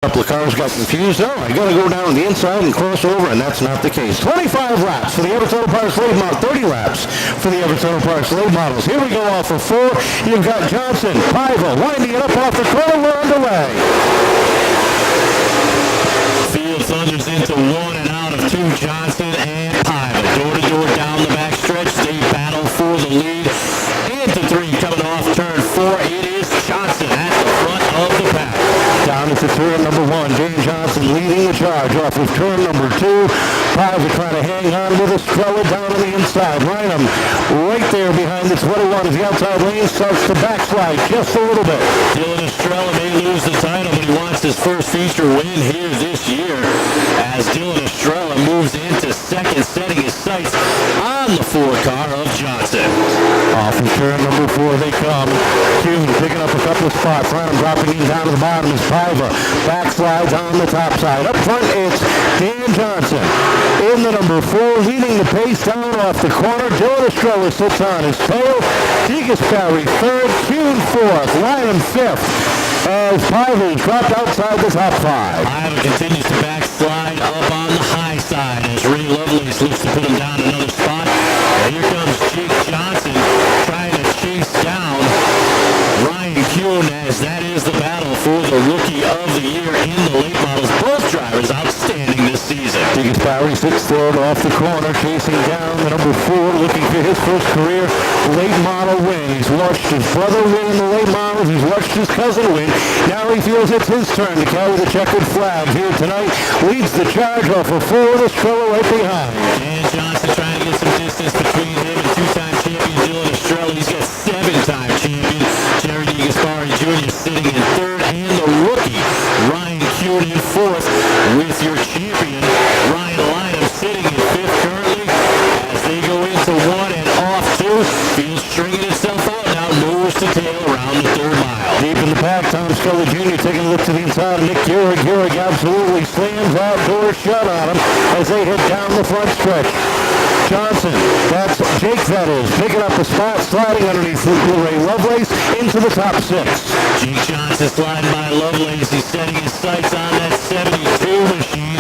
couple of cars got confused. Oh, I got to go down the inside and cross over, and that's not the case. 25 laps for the Everett Auto Parts late model. 30 laps for the Everett Auto Parts late models. Here we go off of 4. You've got Johnson, Piva, winding it up off the corner. We're underway. Field thunders into 1 and out of 2. Johnson and Piva. Door to door down the backstretch. They battle for the lead. Into 3 coming off turn 4. It is Johnson at the front of the pack. Down into turn number 1. Dan Johnson leading the charge off of turn number 2. Piva trying to hang on with Estrella down on the inside. Lineham right there behind the 21 as the outside lane starts to backslide just a little bit. Dylan Estrella may lose the title, but he wants his first feature win here this year as Dylan Estrella moves into second, setting his sights on the 4 car of Johnson. Off of turn number 4 they come. Kuhn picking up a couple of spots. Lineham dropping in down to the bottom as Piva backslides on the top side. Up front it's Dan Johnson in the number 4, leading the pace down off the corner. Dylan Estrella sits on his tail. Barry 3rd, Kuhn 4th, Lineham 5th. As Piva dropped outside the top 5. Piva continues to backslide up on the high side as Ray Lovelace looks to put him down another spot. And here comes Jake Johnson trying to chase down Ryan Kuhn as that is the battle for the Rookie of the Year in the late models. Both drivers outstanding this season. Barry sits third off the corner, chasing down the number 4, looking for his first career late model win. He's watched his brother win in the late models. He's watched his cousin win. Now he feels it's his turn to carry the checkered flag here tonight. Leads the charge off of 4 with Estrella right behind. Dan Johnson trying to get some distance between him and 2-time champion Dylan Estrella. He's got 7-time champion Jerry DeGaspari Jr. sitting in 3rd, and the rookie Ryan Kuhn in 4th with your champion Ryan Lineham sitting in 5th currently as they go into 1 and off 2. Field stringing itself out now, nose to tail around the 3rd mile. Deep in the pack, Tom Scully Jr. taking a look to the inside of Nick Keurig. Keurig absolutely slams that door shut on him as they head down the front stretch. Johnson, that's Jake that is, picking up a spot, sliding underneath Ray Lovelace into the top 6. Jake Johnson sliding by Lovelace. He's setting his sights on that 72 machine,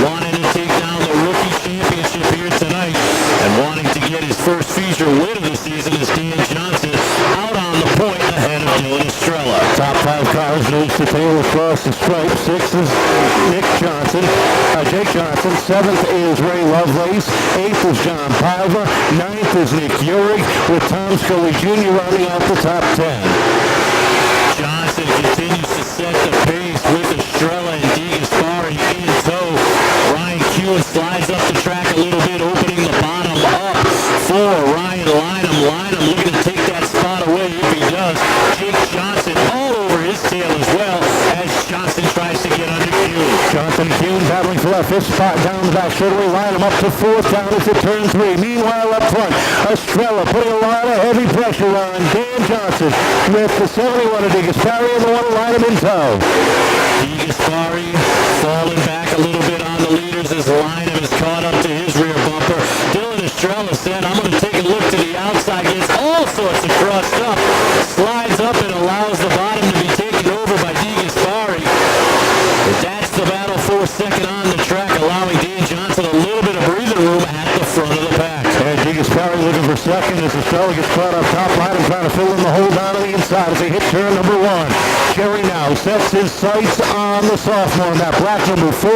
wanting to take down the rookie championship here tonight and wanting to get his first feature win of the season is Dan Johnson out on the point ahead of Dylan Estrella. Top 5 cars nose to tail across the stripe. 6th is Jake Johnson. 7th is Ray Lovelace. 8th is John Piva. 9th is Nick Keurig with Tom Scully Jr. rounding out the top 10. Johnson continues to set the pace with Estrella and DeGaspari in tow. Ryan Kuhn slides up the track a little bit, opening the bottom up for Ryan Lineham. Lineham looking to take that spot away if he does. Jake Johnson all over his tail as well as Johnson tries to get under Kuhn. Johnson and Kuhn battling for that 5th spot down the back straightaway. Lineham up to 4th down into turn 3. Meanwhile up front, Estrella putting a lot of heavy pressure on Dan Johnson with the 71 of DeGaspari and the 1 of Lineham in tow. DeGaspari falling back a little bit on the leaders as Lineham is caught up to his rear bumper. Dylan Estrella said, I'm going to take a look to the outside. Gets all sorts of crossed up. Slides up and allows the bottom to be taken over by DeGaspari. That's the battle for second on the track, allowing Dan Johnson a little bit of breathing room at the front of the pack. And DeGaspari looking for second as Estrella gets caught up top line and trying to fill in the hole down on the inside as they hit turn number 1. Jerry now sets his sights on the sophomore in that black number 4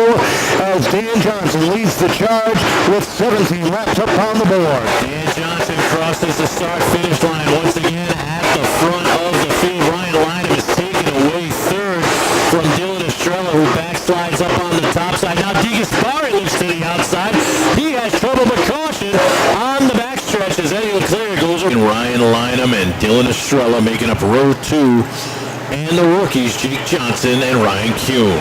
as Dan Johnson leads the charge with 17 laps up on the board. Dan Johnson crosses the start-finish line once again at the front of the field. Ryan Lineham is taken away 3rd from Dylan Estrella, who backslides up on the top side. Now DeGaspari looks to the outside. He has trouble, but caution on the backstretch as Eddie Leclerc goes over. Ryan Lineham and Dylan Estrella making up row 2. And the rookies, Jake Johnson and Ryan Kuhn.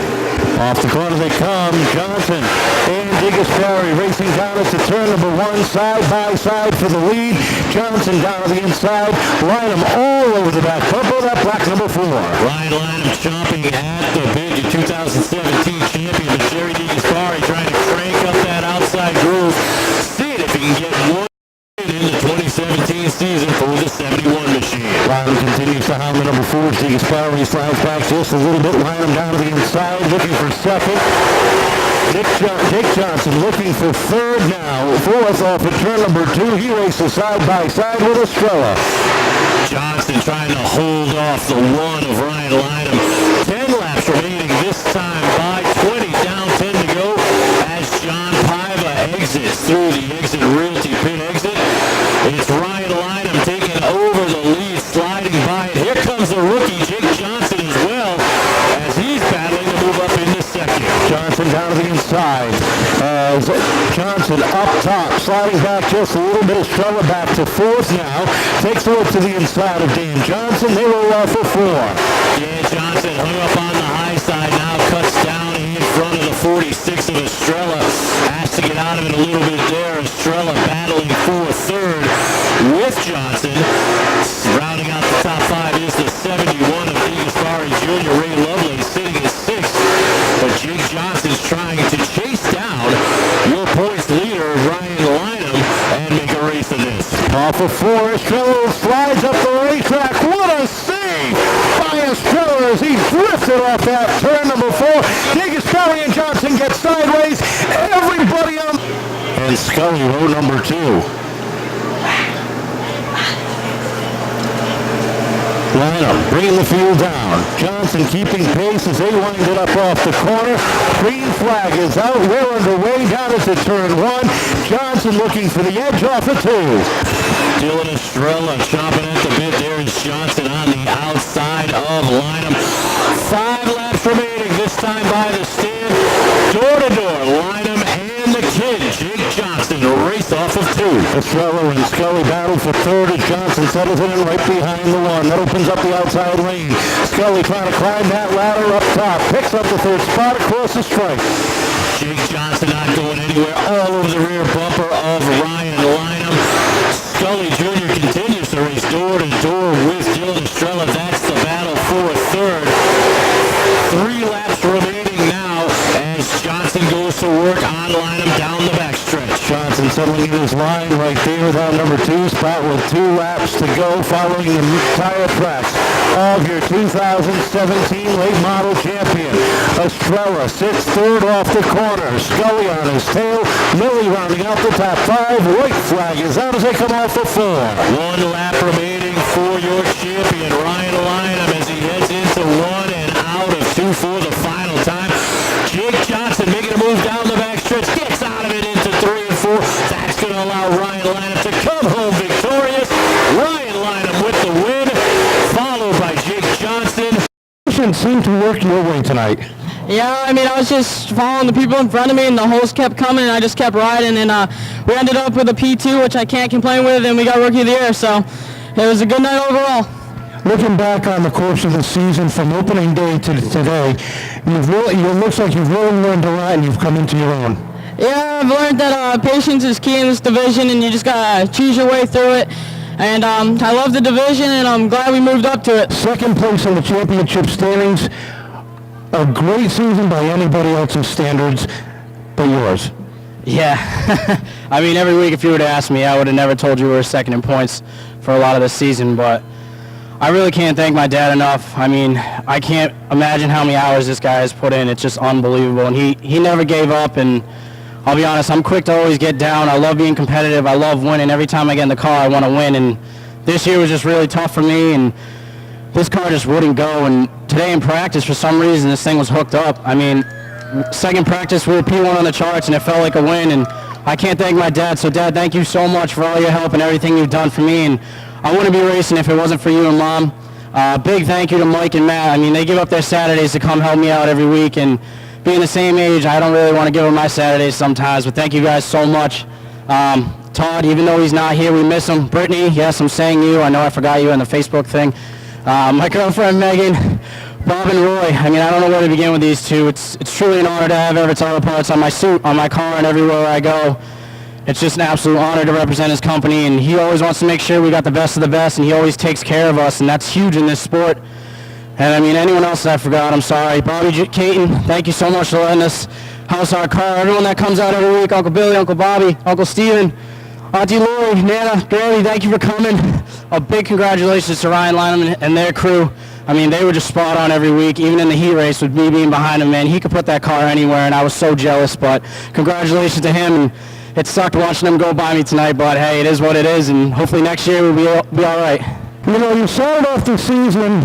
Off the corner they come, Johnson and DeGaspari racing down into turn number 1, side by side for the lead. Johnson down to the inside, Lineham all over the back bumper, that black number 4. Ryan Lineham chomping at the bit, your 2017 champion, but Jerry DeGaspari trying to crank up that outside groove, see if he can get one in the 2017 season for the 71 machine. Lineham continues to hound the number 4. DeGaspari slides back just a little bit. Lineham down to the inside, looking for second. Jake Johnson looking for third now. Fourth off of turn number 2. He races side by side with Estrella. Johnson trying to hold off the one of Ryan Lineham. 10 laps remaining this time by 20. Down 10 to go as John Paiva exits through the exit Realty pit exit. It's Ryan Lineham taking over the lead, sliding by it. Here comes the rookie, Jake Johnson, as well, as he's battling to move up into second. Johnson down to the inside as Johnson up top, sliding back just a little bit. Estrella back to fourth now. Takes a look to the inside of Dan Johnson. They roll off for 4. Dan Johnson hung up on the high side, now cuts down in front of the 46 of Estrella. Has to get out of it a little bit there. Estrella battling for third with Johnson. Rounding out the top 5 is the 71 of DeGasperi Jr. Ray Lovelace sitting at 6th. But Jake Johnson's trying to chase down your points leader, Ryan Lineham, and make a race of this. Off of 4, Estrella slides up the racetrack. What a save by Estrella as he drifted off that turn number 4. DeGasperi and Johnson get sideways. Everybody on. And Scully, row number 2. Lineham bringing the field down. Johnson keeping pace as they wind it up off the corner. Green flag is out. We're underway down into turn 1. Johnson looking for the edge off of 2. Dylan Estrella chopping at the bit. There is Johnson on the outside of Lineham. 5 laps remaining, this time by the stand. Door to door, Lineham and the kid, Jake Johnson, race off of 2. Estrella and Scully battle for third as Johnson settles in right behind the 1. That opens up the outside lane. Scully trying to climb that ladder up top. Picks up the 3rd spot across the stripe. Jake Johnson not going anywhere. All over the rear bumper of Ryan Lineham. Scully Jr. continues to race door to door with Dylan Estrella. That's the battle for third. 3 laps remaining now as Johnson goes to work on Lineham down the backstretch. Johnson settling in his line right there with our number 2 spot with 2 laps to go following the tire tracks of your 2017 late model champion. Estrella sits third off the corner. Scully on his tail. Millie rounding out the top 5. White flag is out as they come off for 4. 1 lap remaining for your champion, Ryan Lineham, as he heads into 1 and out of 2 for the final time. Jake Johnson making a move down the backstretch, gets out of it into 3 and 4. That's going to allow Ryan Lineham to come home victorious. Ryan Lineham with the win, followed by Jake Johnson. Seemed to work your way tonight. Yeah, I mean, I was just following the people in front of me, and the holes kept coming, and I just kept riding, and we ended up with a P2, which I can't complain with, and we got Rookie of the Year, so it was a good night overall. Looking back on the course of the season from opening day to today, it looks like you've really learned a lot and you've come into your own. Yeah, I've learned that patience is key in this division, and you just got to choose your way through it. And I love the division, and I'm glad we moved up to it. Second place in the championship standings. A great season by anybody else's standards but yours. Yeah. I mean, every week if you would have asked me, I would have never told you we were second in points for a lot of the season, but I really can't thank my dad enough. I mean, I can't imagine how many hours this guy has put in. It's just unbelievable, and he never gave up, and I'll be honest, I'm quick to always get down. I love being competitive. I love winning. Every time I get in the car, I want to win, and this year was just really tough for me, and this car just wouldn't go, and today in practice, for some reason, this thing was hooked up. I mean, second practice, we were P1 on the charts, and it felt like a win, and I can't thank my dad. So, Dad, thank you so much for all your help and everything you've done for me, and I wouldn't be racing if it wasn't for you and Mom. Big thank you to Mike and Matt. I mean, they give up their Saturdays to come help me out every week, and being the same age, I don't really want to give up my Saturdays sometimes, but thank you guys so much. Todd, even though he's not here, we miss him. Brittany, yes, I'm saying you. I know I forgot you on the Facebook thing. My girlfriend, Megan, Bob and Roy. I mean, I don't know where to begin with these two. It's truly an honor to have Everett's auto parts on my suit, on my car, and everywhere I go. It's just an absolute honor to represent his company, and he always wants to make sure we got the best of the best, and he always takes care of us, and that's huge in this sport. And I mean, anyone else that I forgot, I'm sorry. Bobby Caton, thank you so much for letting us house our car. Everyone that comes out every week, Uncle Billy, Uncle Bobby, Uncle Steven, Auntie Lori, Nana, Granny, thank you for coming. A big congratulations to Ryan Lineham and their crew. I mean, they were just spot on every week, even in the heat race with me being behind him, man. He could put that car anywhere, and I was so jealous, but congratulations to him. And it sucked watching him go by me tonight, but hey, it is what it is, and hopefully next year we'll be all right. You know, you started off the season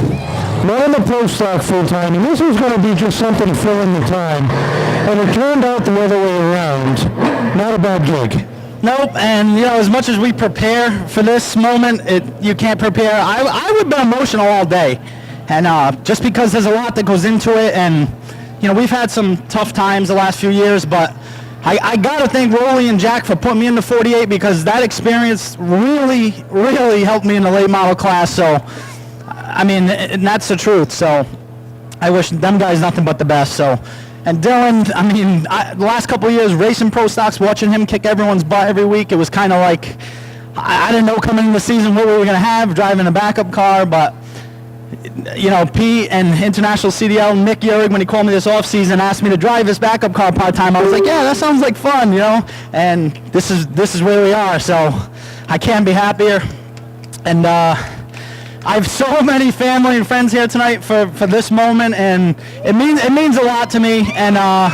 running the pro stock full time, and this was going to be just something to fill in the time, and it turned out the other way around. Not a bad gig. Nope, and you know, as much as we prepare for this moment, you can't prepare. I would be emotional all day, and just because there's a lot that goes into it, and you know, we've had some tough times the last few years, but I gotta thank Rolly and Jack for putting me in the 48 because that experience really helped me in the late model class. So, I mean, and that's the truth. So, I wish them guys nothing but the best. So. And Dylan, I mean, the last couple of years racing pro stocks, watching him kick everyone's butt every week, it was kind of like, I didn't know coming into the season what we were going to have, driving a backup car, but, you know, Pete and International CDL, Nick Yurig, when he called me this offseason, asked me to drive this backup car part-time. I was like, yeah, that sounds like fun, you know, and this is where we are, so I can't be happier. And, I have so many family and friends here tonight for this moment, and it means a lot to me. And now,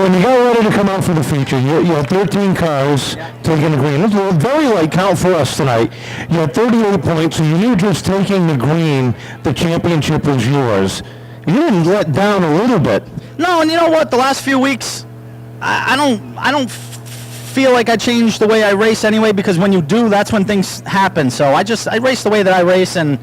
when you got ready to come out for the feature, you had 13 cars taking the green. It was a very light count for us tonight. You had 38 points, so you knew just taking the green, the championship was yours. You didn't let down a little bit. No, and you know what? The last few weeks, I don't feel like I changed the way I race anyway, because when you do, that's when things happen. So I race the way that I race, and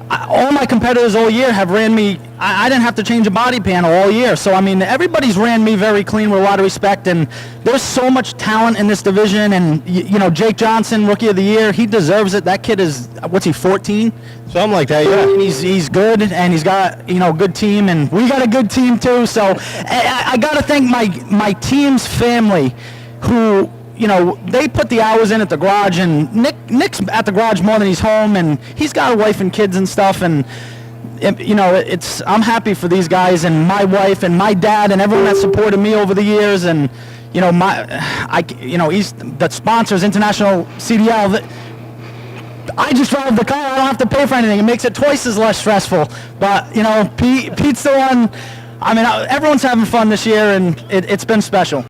all my competitors all year have ran me. I didn't have to change a body panel all year. So I mean, everybody's ran me very clean with a lot of respect, and there's so much talent in this division. And you know, Jake Johnson, Rookie of the Year, he deserves it. That kid is, what's he, 14? Something like that, yeah. And he's good, and he's got, you know, a good team, and we got a good team too. So I got to thank my team's family, who, you know, they put the hours in at the garage, and Nick's at the garage more than he's home, and he's got a wife and kids and stuff, and you know, I'm happy for these guys and my wife and my dad and everyone that supported me over the years, and you know, he's the sponsors, International CDL. I just drive the car. I don't have to pay for anything. It makes it twice as less stressful. But you know, Pete's the one. I mean, everyone's having fun this year, and it's been special.